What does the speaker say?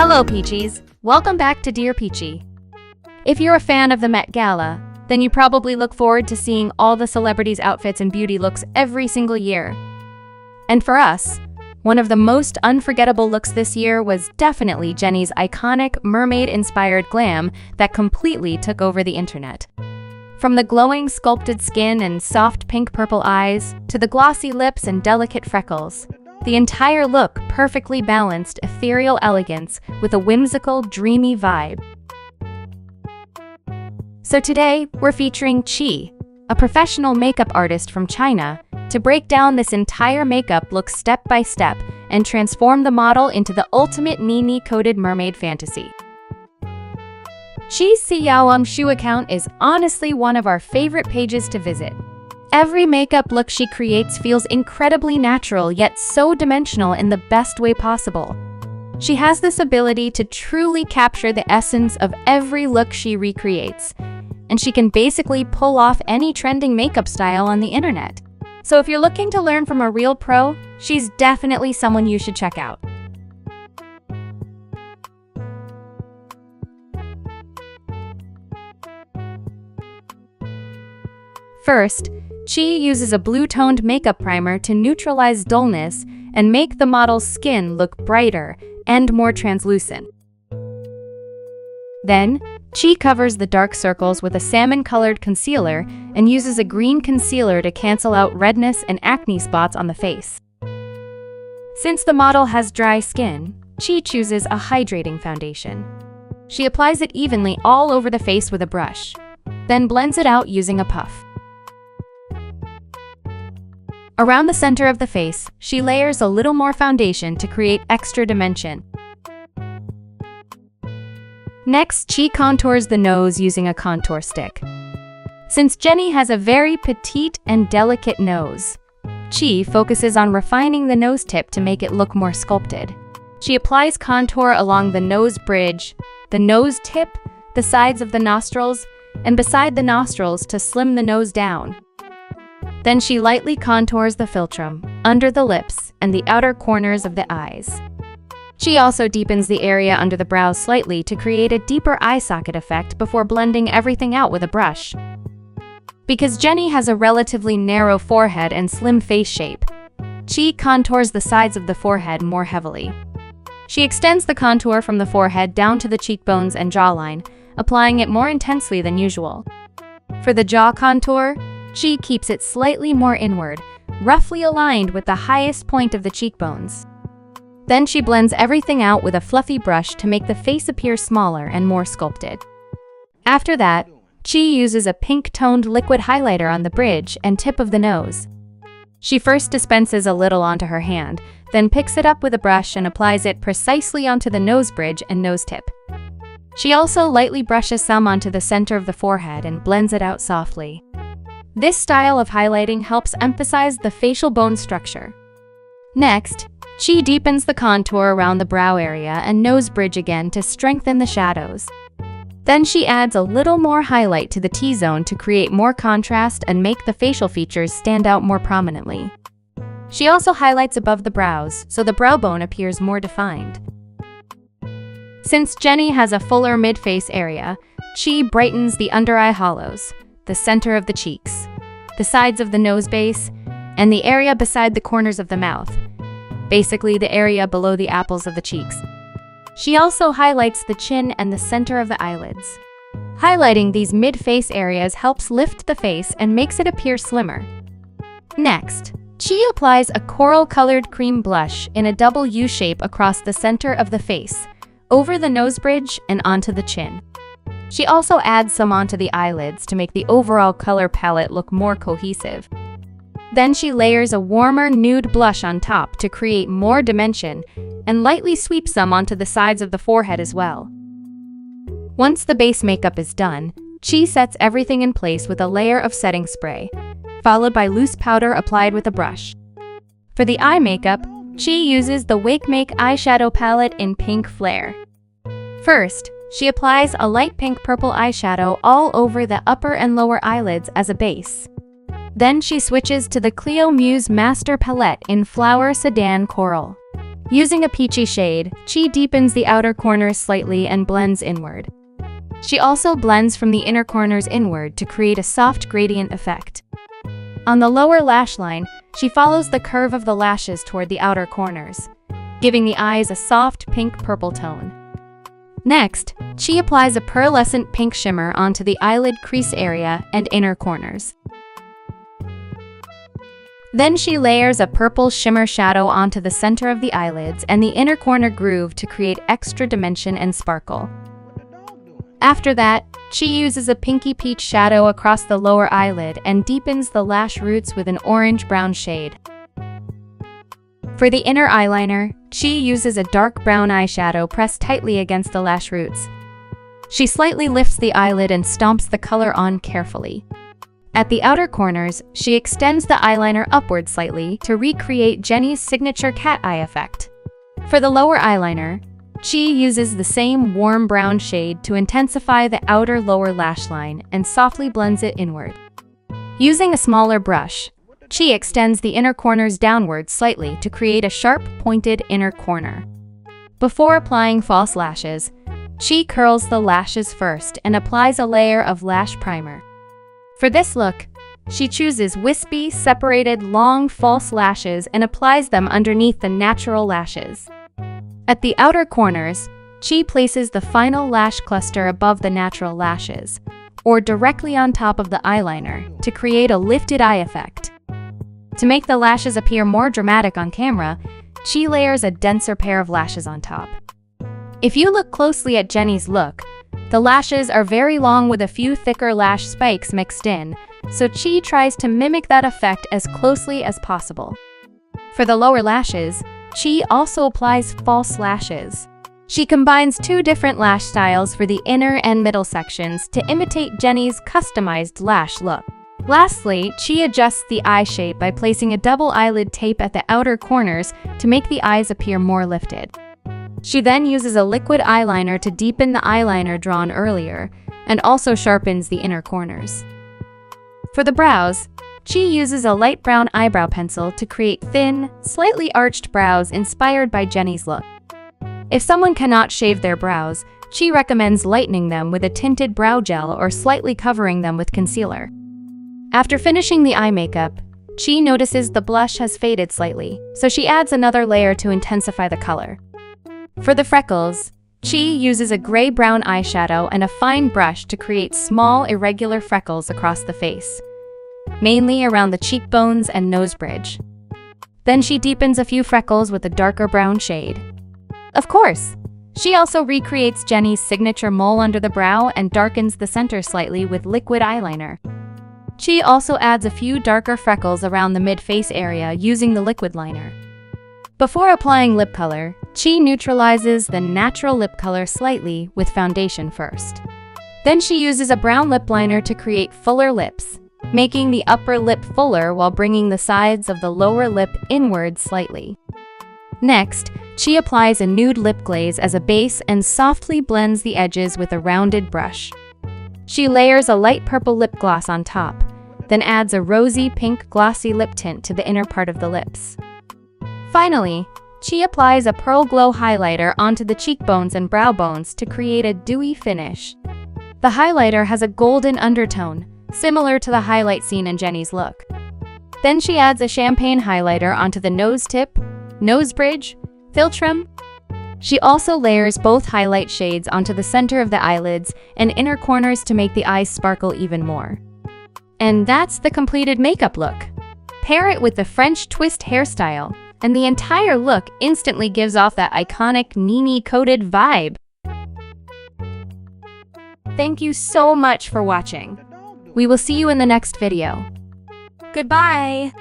Hello, Peachies! Welcome back to Dear Peachy. If you're a fan of the Met Gala, then you probably look forward to seeing all the celebrities' outfits and beauty looks every single year. And for us, one of the most unforgettable looks this year was definitely Jennie's iconic mermaid-inspired glam that completely took over the internet. From the glowing sculpted skin and soft pink-purple eyes, to the glossy lips and delicate freckles, the entire look perfectly balanced ethereal elegance with a whimsical, dreamy vibe. So today, we're featuring Chee, a professional makeup artist from China, to break down this entire makeup look step by step and transform the model into the ultimate Nini-coated mermaid fantasy. Chee's Xiaohongshu account is honestly one of our favorite pages to visit. Every makeup look she creates feels incredibly natural yet so dimensional in the best way possible. She has this ability to truly capture the essence of every look she recreates, and she can basically pull off any trending makeup style on the internet. So if you're looking to learn from a real pro, she's definitely someone you should check out. First, Chee uses a blue-toned makeup primer to neutralize dullness and make the model's skin look brighter and more translucent. Then, Chee covers the dark circles with a salmon-colored concealer and uses a green concealer to cancel out redness and acne spots on the face. Since the model has dry skin, Chee chooses a hydrating foundation. She applies it evenly all over the face with a brush, then blends it out using a puff. Around the center of the face, she layers a little more foundation to create extra dimension. Next, Chee contours the nose using a contour stick. Since Jennie has a very petite and delicate nose, Chee focuses on refining the nose tip to make it look more sculpted. She applies contour along the nose bridge, the nose tip, the sides of the nostrils, and beside the nostrils to slim the nose down. Then she lightly contours the philtrum, under the lips, and the outer corners of the eyes. She also deepens the area under the brows slightly to create a deeper eye socket effect before blending everything out with a brush. Because Jennie has a relatively narrow forehead and slim face shape, Chee contours the sides of the forehead more heavily. She extends the contour from the forehead down to the cheekbones and jawline, applying it more intensely than usual. For the jaw contour, Chee keeps it slightly more inward, roughly aligned with the highest point of the cheekbones. Then she blends everything out with a fluffy brush to make the face appear smaller and more sculpted. After that, Chee uses a pink-toned liquid highlighter on the bridge and tip of the nose. She first dispenses a little onto her hand, then picks it up with a brush and applies it precisely onto the nose bridge and nose tip. She also lightly brushes some onto the center of the forehead and blends it out softly. This style of highlighting helps emphasize the facial bone structure. Next, Chee deepens the contour around the brow area and nose bridge again to strengthen the shadows. Then she adds a little more highlight to the T-zone to create more contrast and make the facial features stand out more prominently. She also highlights above the brows, so the brow bone appears more defined. Since Jennie has a fuller mid-face area, Chee brightens the under-eye hollows, the center of the cheeks, the sides of the nose base, and the area beside the corners of the mouth, basically the area below the apples of the cheeks. She also highlights the chin and the center of the eyelids. Highlighting these mid-face areas helps lift the face and makes it appear slimmer. Next, Chee applies a coral-colored cream blush in a double U shape across the center of the face, over the nose bridge and onto the chin. She also adds some onto the eyelids to make the overall color palette look more cohesive. Then she layers a warmer nude blush on top to create more dimension and lightly sweeps some onto the sides of the forehead as well. Once the base makeup is done, Chee sets everything in place with a layer of setting spray, followed by loose powder applied with a brush. For the eye makeup, Chee uses the Wake Make eyeshadow palette in Pink Flare. First, she applies a light pink-purple eyeshadow all over the upper and lower eyelids as a base. Then she switches to the Clio Muse Master Palette in Flower Sedan Coral. Using a peachy shade, Chee deepens the outer corners slightly and blends inward. She also blends from the inner corners inward to create a soft gradient effect. On the lower lash line, she follows the curve of the lashes toward the outer corners, giving the eyes a soft pink-purple tone. Next, Chee applies a pearlescent pink shimmer onto the eyelid crease area and inner corners. Then she layers a purple shimmer shadow onto the center of the eyelids and the inner corner groove to create extra dimension and sparkle. After that, Chee uses a pinky peach shadow across the lower eyelid and deepens the lash roots with an orange-brown shade. For the inner eyeliner, Chee uses a dark brown eyeshadow pressed tightly against the lash roots. She slightly lifts the eyelid and stomps the color on carefully. At the outer corners, she extends the eyeliner upward slightly to recreate Jennie's signature cat eye effect. For the lower eyeliner, Chee uses the same warm brown shade to intensify the outer lower lash line and softly blends it inward. Using a smaller brush, Chee extends the inner corners downward slightly to create a sharp, pointed inner corner. Before applying false lashes, Chee curls the lashes first and applies a layer of lash primer. For this look, she chooses wispy, separated, long false lashes and applies them underneath the natural lashes. At the outer corners, Chee places the final lash cluster above the natural lashes, or directly on top of the eyeliner, to create a lifted eye effect. To make the lashes appear more dramatic on camera, Chee layers a denser pair of lashes on top. If you look closely at Jennie's look, the lashes are very long with a few thicker lash spikes mixed in, so Chee tries to mimic that effect as closely as possible. For the lower lashes, Chee also applies false lashes. She combines two different lash styles for the inner and middle sections to imitate Jennie's customized lash look. Lastly, Chee adjusts the eye shape by placing a double eyelid tape at the outer corners to make the eyes appear more lifted. She then uses a liquid eyeliner to deepen the eyeliner drawn earlier, and also sharpens the inner corners. For the brows, Chee uses a light brown eyebrow pencil to create thin, slightly arched brows inspired by Jennie's look. If someone cannot shave their brows, Chee recommends lightening them with a tinted brow gel or slightly covering them with concealer. After finishing the eye makeup, Chee notices the blush has faded slightly, so she adds another layer to intensify the color. For the freckles, Chee uses a gray-brown eyeshadow and a fine brush to create small, irregular freckles across the face, mainly around the cheekbones and nose bridge. Then she deepens a few freckles with a darker brown shade. Of course, she also recreates Jennie's signature mole under the brow and darkens the center slightly with liquid eyeliner. Chee also adds a few darker freckles around the mid-face area using the liquid liner. Before applying lip color, Chee neutralizes the natural lip color slightly with foundation first. Then she uses a brown lip liner to create fuller lips, making the upper lip fuller while bringing the sides of the lower lip inward slightly. Next, Chee applies a nude lip glaze as a base and softly blends the edges with a rounded brush. She layers a light purple lip gloss on top, then adds a rosy pink glossy lip tint to the inner part of the lips. Finally, Chee applies a pearl glow highlighter onto the cheekbones and brow bones to create a dewy finish. The highlighter has a golden undertone, similar to the highlight seen in Jennie's look. Then she adds a champagne highlighter onto the nose tip, nose bridge, philtrum. She also layers both highlight shades onto the center of the eyelids and inner corners to make the eyes sparkle even more. And that's the completed makeup look. Pair it with the French twist hairstyle, and the entire look instantly gives off that iconic Nini-coated vibe. Thank you so much for watching. We will see you in the next video. Goodbye!